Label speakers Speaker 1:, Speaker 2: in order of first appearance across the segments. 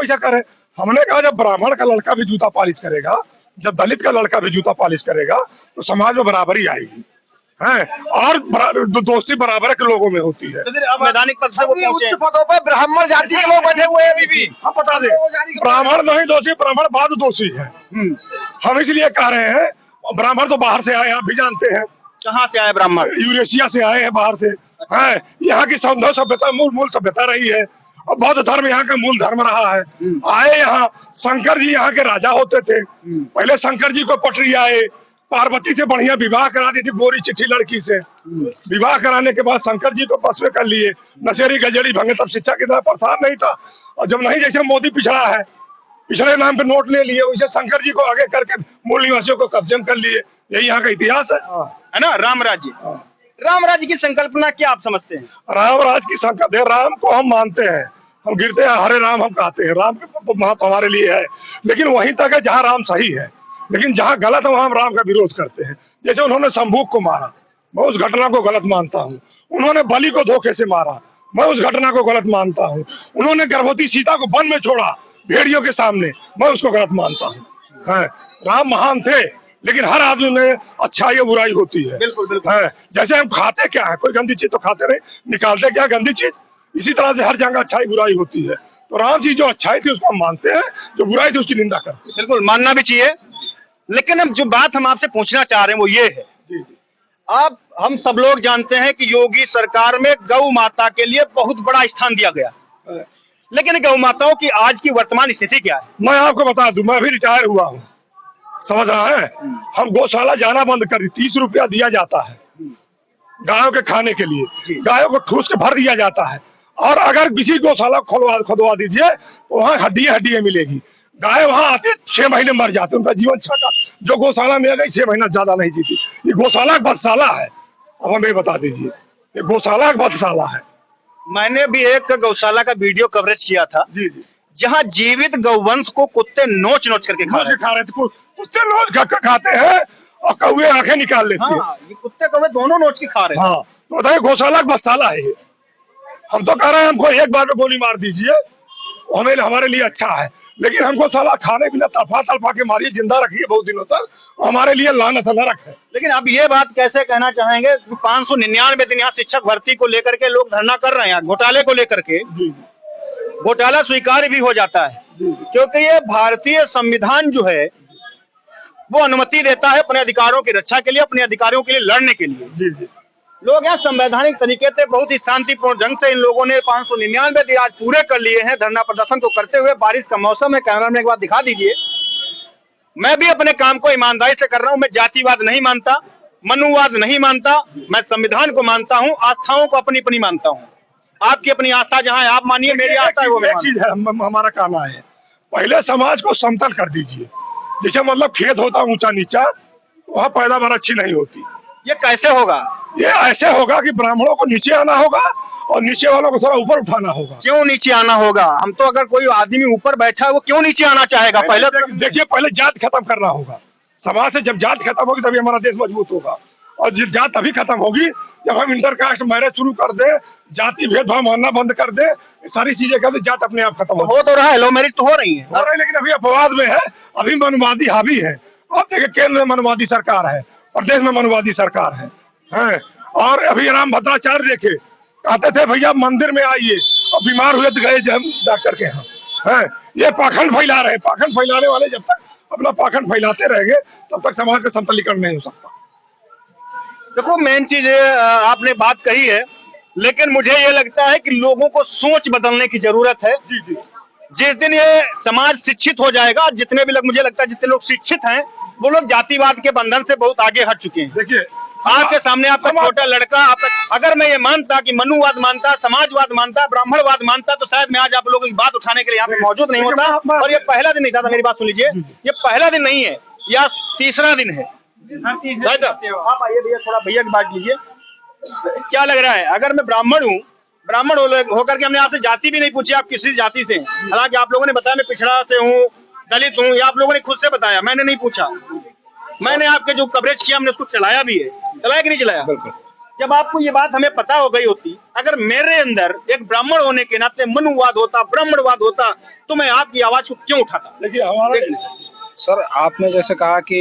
Speaker 1: पैसा करे। हमने कहा जब ब्राह्मण का लड़का भी जूता पॉलिश करेगा, जब दलित का लड़का भी जूता पॉलिश करेगा, तो समाज में बराबरी आएगी है। और दोस्ती बराबर के लोगों में होती है।
Speaker 2: वैधानिक पद से वो
Speaker 3: उच्च पदों पर ब्राह्मण जाति के लोग बैठे हुए हैं अभी भी।
Speaker 1: हम बता दें, ब्राह्मण नहीं दोषी, ब्राह्मण बाद दोषी है। हम इसलिए कह रहे हैं, ब्राह्मण तो बाहर से आए, आप भी जानते हैं।
Speaker 2: कहाँ से आए ब्राह्मण?
Speaker 1: यूरेशिया से आए हैं, बाहर से है। यहाँ की सौंदर्य सभ्यता मूल सभ्यता रही है, और बौद्ध धर्म यहाँ का मूल धर्म रहा है। आए यहाँ, शंकर जी यहाँ के राजा होते थे। पहले शंकर जी को पटरी आए, पार्वती से बढ़िया विवाह करा दी थी गोरी चिट्ठी लड़की से। विवाह कराने के बाद शंकर जी को बस में कर लिए। नशेरी गजड़ी भंगे, तब शिक्षा की तरह प्रसार नहीं था। और जब नहीं, जैसे मोदी पिछड़ा है, पिछड़े नाम पे नोट ले लिए, वैसे शंकर जी को आगे करके मूल निवासियों को कब्जे में कर लिए। यही यहाँ का इतिहास है
Speaker 2: ना। राम राज्य, राम राज्य की संकल्पना क्या आप समझते हैं?
Speaker 1: राम राज की संकल्पना, राम को हम मानते हैं, हम गिरते हैं हरे राम हम कहते हैं। राम के महत्व हमारे लिए है, लेकिन वहीं तक है जहाँ राम सही है। लेकिन जहाँ गलत है वहाँ हम राम का विरोध करते हैं। जैसे उन्होंने शंभू को मारा, मैं उस घटना को गलत मानता हूँ। उन्होंने बलि को धोखे से मारा, मैं उस घटना को गलत मानता हूँ। उन्होंने गर्भवती सीता को वन में छोड़ा भेड़ियों के सामने, मैं उसको गलत मानता हूँ। राम महान थे, लेकिन हर आदमी में अच्छाई और बुराई होती है।
Speaker 2: बिल्कुल बिल्कुल।
Speaker 1: है जैसे हम खाते क्या है, कोई गंदी चीज तो खाते नहीं, निकालते क्या गंदी चीज। इसी तरह से हर जगह अच्छाई बुराई होती है। तो राम जी जो अच्छाई थी उसको हम मानते हैं, जो बुराई थी उसकी निंदा करते हैं।
Speaker 2: बिल्कुल मानना भी चाहिए। लेकिन अब जो बात हम आपसे पूछना चाह रहे हैं वो ये है, अब हम सब लोग जानते हैं कि योगी सरकार में गौ माता के लिए बहुत बड़ा स्थान दिया गया, लेकिन गौ माताओं की आज की वर्तमान स्थिति क्या है?
Speaker 1: मैं आपको बता दूं, मैं भी रिटायर हुआ हूँ, समझ रहा है। हम गौशाला जाना बंद कर दी। 30 रुपया दिया जाता है गायों के खाने के लिए, गायों को ठूस के भर दिया जाता है। और अगर किसी गौशाला खुदवा दीजिए तो वहाँ हड्डियां मिलेगी। गाय वहाँ आती 6 महीने मर जाते, उनका जीवन छोटा। जो गौशाला में गई 6 महीना ज्यादा नहीं जीती। ये गौशाला बधशाला है। अब हमें बता दीजिए, ये गौशाला बधशाला है।
Speaker 2: मैंने भी एक गौशाला का वीडियो कवरेज किया था, जहाँ जीवित गौवंश को कुत्ते नोच करके खा रहे थे।
Speaker 1: कुत्ते नोच कर खाते हैं और कौवे आंखें निकाल लेते हैं।
Speaker 2: हाँ, ये कुत्ते कौवे दोनों नोच के खा रहे हैं।
Speaker 1: हाँ, तो बताइए गौशाला बधशाला है ये। हम तो कह रहे हैं हमको एक बार में गोली मार दीजिए, हमें हमारे लिए अच्छा है। लेकिन हमको साला खाने पीने तड़पा के मारिए, जिंदा रखिए बहुत दिनों तक, हमारे लिए लानत नरक है।
Speaker 2: लेकिन अब ये बात कैसे कहना चाहेंगे, 599 दिन यहाँ शिक्षक भर्ती को लेकर के लोग धरना कर रहे हैं, घोटाले को लेकर के। घोटाला स्वीकार भी हो जाता है, क्योंकि ये भारतीय संविधान जो है वो अनुमति देता है अपने अधिकारों की रक्षा के लिए, अपने अधिकारों के लिए लड़ने के लिए। लोग यहाँ संवैधानिक तरीके से बहुत ही शांतिपूर्ण ढंग से इन लोगों ने 599 दिन आज पूरे कर लिए हैं धरना प्रदर्शन को करते हुए। बारिश का मौसम है, कैमरा में एक बार दिखा दीजिए। मैं भी अपने काम को ईमानदारी से कर रहा हूँ। मैं जातिवाद नहीं मानता, मनुवाद नहीं मानता, मैं संविधान को मानता हूँ, आस्थाओं को अपनी अपनी मानता हूँ। आपकी अपनी आस्था जहाँ है आप मानिए, मेरी आस्था है वो
Speaker 1: चीज है। हमारा कहना है पहले समाज को समतल कर दीजिए। जैसे मतलब खेत होता ऊंचा नीचा, वहाँ पैदावार अच्छी नहीं होती।
Speaker 2: ये कैसे होगा?
Speaker 1: ये ऐसे होगा कि ब्राह्मणों को नीचे आना होगा और नीचे वालों को थोड़ा ऊपर उठाना होगा।
Speaker 2: क्यों नीचे आना होगा? हम तो अगर कोई आदमी ऊपर बैठा है वो क्यों नीचे आना चाहेगा? पहले
Speaker 1: देखिए, पहले जात खत्म करना होगा समाज से। जब जात खत्म होगी तभी हमारा देश मजबूत होगा। और जात तभी खत्म होगी जब हम इंटरकास्ट मैरिज शुरू कर दे, जाति भेदभाव मानना बंद कर दे, सारी चीजें कर दे, जात अपने आप खत्म
Speaker 2: हो तो रहा है। लव मैरिज तो हो रही है,
Speaker 1: लेकिन अभी अपवाद में है, अभी मनवादी हावी है। अब देखिए केंद्र में मनवादी सरकार है, प्रदेश में मनवादी सरकार है। और अभी राम भद्राचार्य देखे, कहते थे भैया मंदिर में आइए, और बीमार हुए तो गए डॉक्टर के यहाँ। ये पाखंड फैला रहे, पाखंड फैलाने वाले जब तक अपना पाखंड फैलाते रहेंगे तब तक समाज का समतलीकरण नहीं हो सकता।
Speaker 2: देखो मेन चीज आपने बात कही है, लेकिन मुझे ये लगता है कि लोगों को सोच बदलने की जरूरत है। जिस दिन ये समाज शिक्षित हो जाएगा, जितने भी लोग, मुझे लगता है जितने लोग शिक्षित हैं वो लोग जातिवाद के बंधन से बहुत आगे हट चुके हैं।
Speaker 1: देखिए
Speaker 2: आपके सामने आपका छोटा लड़का, अगर मैं ये मानता कि मनुवाद मानता, समाजवाद मानता, ब्राह्मणवाद मानता, तो शायद मैं आज आप लोगों की बात उठाने के लिए यहाँ पे मौजूद नहीं होता। और ये पहला दिन नहीं था, मेरी बात सुन लीजिए, ये पहला दिन नहीं है, यह तीसरा दिन है। आप आइए भैया, थोड़ा भैया की बात लीजिए। क्या लग रहा है, अगर मैं ब्राह्मण हूँ, ब्राह्मण होकर के हमने आपसे जाति भी नहीं पूछी, आप किसी जाति से, हालांकि आप लोगों ने बताया मैं पिछड़ा से हूँ, दलित हूँ, या आप लोगों ने खुद से बताया, मैंने नहीं पूछा। मैंने आपके जो कवरेज किया हमने उसको चलाया भी है, चलाया कि नहीं चलाया? जब आपको ये बात हमें पता हो गई होती, अगर मेरे अंदर एक ब्राह्मण होने के नाते मनुवाद होता, ब्राह्मणवाद होता, तो मैं आपकी आवाज को क्यों उठाता?
Speaker 1: देखिए हमारा
Speaker 4: सर आपने जैसे कहा कि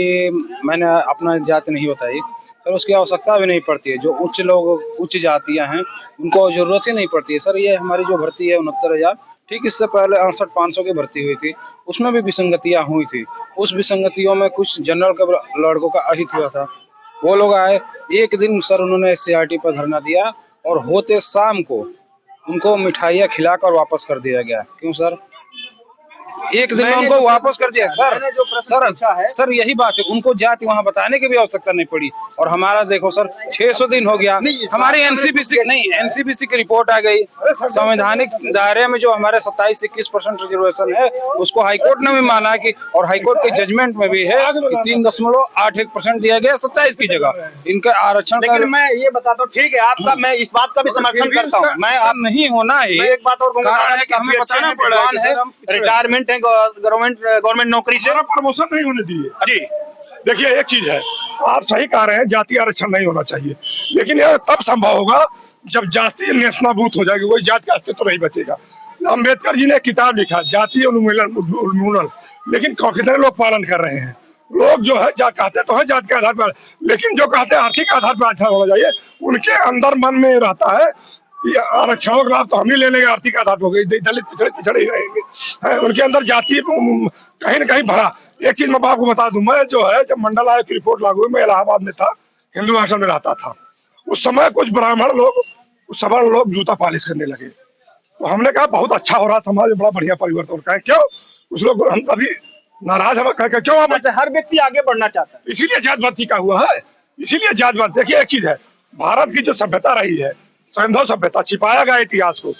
Speaker 4: मैंने अपना जाति नहीं बताई, सर उसकी आवश्यकता भी नहीं पड़ती है। जो उच्च लोग, उच्च जातियां हैं, उनको जरूरत ही नहीं पड़ती है सर। ये हमारी जो भर्ती है 69,000, ठीक इससे पहले 68,500 की भर्ती हुई थी, उसमें भी विसंगतियां हुई थी। उस विसंगतियों में कुछ जनरल के लड़कों का अहित हुआ था। वो लोग आए, एक दिन सर उन्होंने SCRT पर धरना दिया और होते शाम को उनको मिठाइयाँ खिलाकर वापस कर दिया गया। क्यों सर? एक दिन में उनको वापस कर दिया सर। सर यही बात है, उनको जाति वहाँ बताने की भी आवश्यकता नहीं पड़ी। और हमारा देखो सर 600 दिन हो गया, हमारी एनसीबीसी की रिपोर्ट आ गई। संवैधानिक दायरे में जो हमारे 27-21% रिजर्वेशन है, उसको हाईकोर्ट ने भी माना कि, और हाईकोर्ट के जजमेंट में भी है कि 3.81% दिया गया 27 की जगह। इनका आरक्षण का
Speaker 2: लेकिन मैं ये बताता हूँ, ठीक है आपका, मैं इस बात का भी समर्थन करता हूँ। मैं
Speaker 4: आप नहीं होना है,
Speaker 2: एक बात और
Speaker 4: कारण है कि हमें बताना पड़ रहा है,
Speaker 2: रिटायरमेंट है गवर्नमेंट नौकरी से
Speaker 1: प्रमोशन नहीं होने दिए
Speaker 2: जी।
Speaker 1: देखिए एक चीज है, आप सही कह रहे हैं, जाति आरक्षण नहीं होना चाहिए, लेकिन यह तब संभव होगा जब जाति नेस्तनाबूत हो जाएगी, कोई जाति का अस्तित्व नहीं बचेगा। अम्बेडकर जी ने किताब लिखा जाति उन्मूलन, लेकिन कितने लोग पालन कर रहे हैं? लोग जो है कहते तो है जाति के आधार पर, लेकिन जो कहते हैं आर्थिक आधार पर आरक्षण होना चाहिए, उनके अंदर मन में रहता है ये आरक्षणों का लाभ तो हम ही ले लेंगे, आर्थिक आधार पर हो गई, दलित पिछड़े ही रहेंगे। उनके अंदर जाति कहीं न कहीं भरा। एक चीज मैं आपको बता दूं, मैं जो है जब मंडल आयोग की रिपोर्ट लागू हुई, मैं इलाहाबाद में था, हिंदू आश्रम में रहता था। उस समय कुछ ब्राह्मण लोग, सवर्ण लोग जूता पालिश करने लगे, तो हमने कहा बहुत अच्छा हो रहा, समाज में बड़ा बढ़िया परिवर्तन होता है। क्यों? कुछ लोग हम तभी नाराज हम क्यों?
Speaker 2: हर व्यक्ति आगे बढ़ना चाहता है,
Speaker 1: इसीलिए जात का हुआ है, इसीलिए जात। देखिए एक चीज है, भारत की जो सभ्यता रही है, सैंधव सभ्यता, छिपाया गया इतिहास को।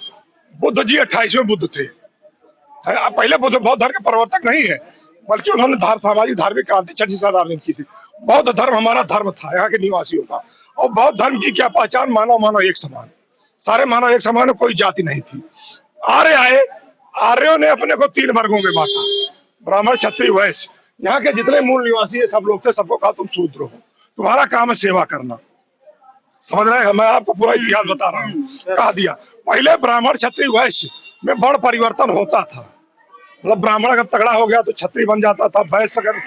Speaker 1: बुद्ध जी 28वें बुद्ध थे। पहले बुद्ध बौद्ध धर्म के प्रवर्तक नहीं है, बल्कि उन्होंने सामाजिक धार्मिक क्रांति 6वीं शताब्दी में की थी। बौद्ध धर्म हमारा धर्म था, यहाँ के निवासियों का। और बौद्ध धर्म की क्या पहचान? मानव एक समान, सारे मानव एक समान, कोई जाति नहीं थी। आर्य आए, आर्यों ने अपने को 3 वर्गों में बांटा, ब्राह्मण, क्षत्रिय, वैश्य। यहाँ के जितने मूल निवासी है सब लोग थे, सबको कहा तुम शूद्र हो, तुम्हारा काम है सेवा करना। समझ रहे हैं? मैं आपको पूरा इतिहास बता रहा हूँ। कहा दिया पहले ब्राह्मण, क्षत्रिय, वैश्य में बड़ परिवर्तन होता था। मतलब ब्राह्मण अगर तगड़ा हो गया तो क्षत्रिय बन जाता था, वैश्य अगर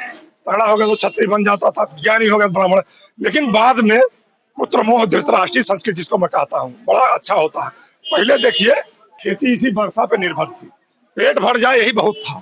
Speaker 1: तगड़ा हो गया तो क्षत्रिय बन जाता था, ज्ञानी हो गया ब्राह्मण। लेकिन बाद में पुत्र मोह धृतराष्ट्रीय संस्कृति, जिसको मैं कहता हूँ, बड़ा अच्छा होता है। पहले देखिए खेती इसी वर्षा पे निर्भर थी, पेट भर जाए यही बहुत था।